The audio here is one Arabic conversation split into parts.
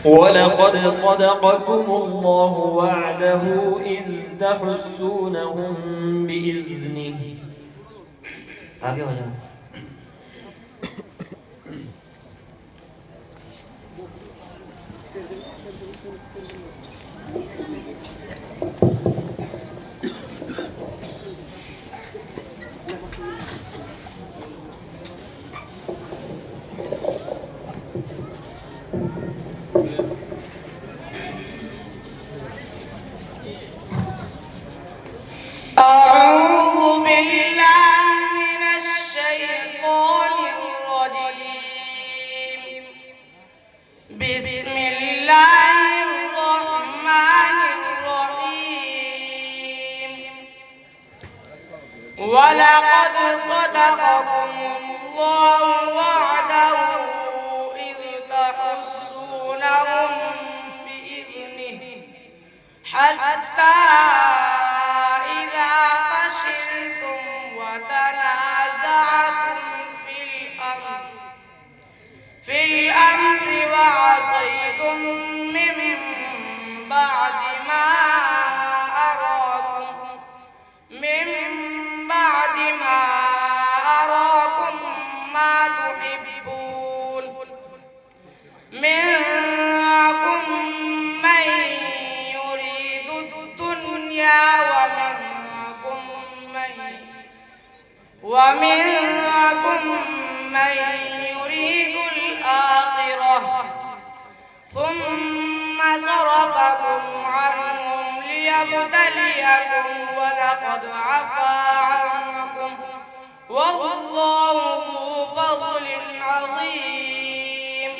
ولقد صدقكم الله وعده إذ تحسونهم بإذنه. आगे हो जाओ. أعوذ بالله من الشيطان الرجيم. بسم الله الرحمن الرحيم. ولقد صدقكم الله وعده إذ تحسونهم بإذنه حتى في الأمر وعصيتم من بعد ما أراكم ما تحبون منكم من يريد الدنيا ومنكم من يريد الآخرة ثم صرفكم عنهم ليبتليكم ولقد عفا عنكم والله ذو فضل عظيم.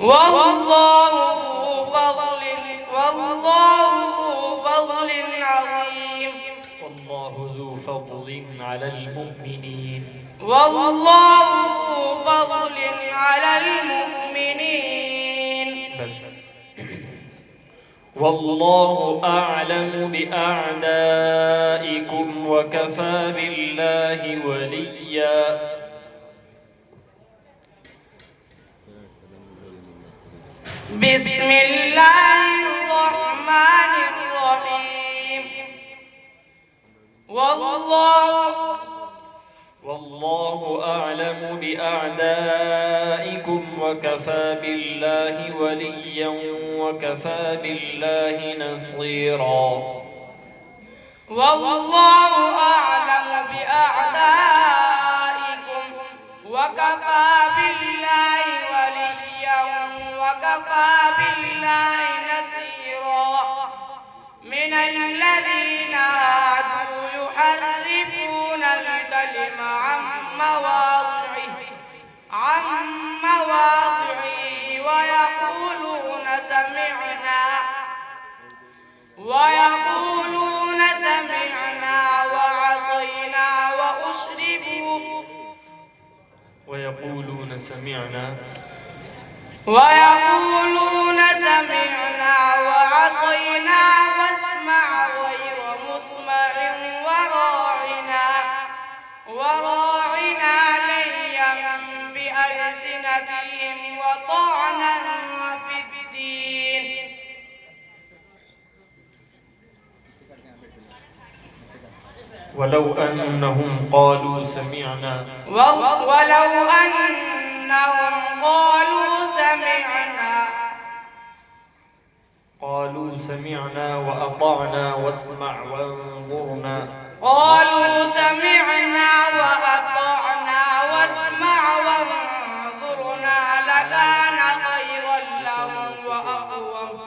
والله ذو فضل عظيم. والله ذو فضل على المؤمنين. والله ذو فضل على المؤمنين. بس. والله أعلم بأعدائكم وكفى بالله وليا. بسم الله الرحمن الرحيم. والله أعلم بأعدائكم وكفى بالله وليا وكفى بالله نصيرا. والله أعلم بأعدائكم وكفى بالله وليا وكفى بالله نصيرا. من الذين هادوا يحرفون الكلم عن مواضعه ويقولون سمعنا وعصينا ويقولون سمعنا وعصينا واسمع غير مسمع وراعنا ليا بألسنتهم وطعنا في الدين. ولو أنهم قالوا سمعنا وأطعنا واسمع وانظرنا لكان خيرا لهم وأقوم.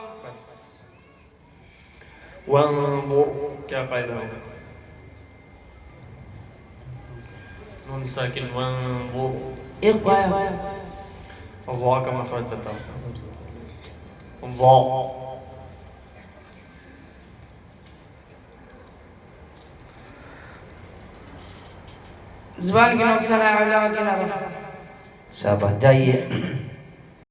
وانظر كقدر نون ساكن وانظر. الله का मखरज बताओ. الله. ज़बान की नोक सलाह अल्लाह की नाम. शाबाश. जाइए.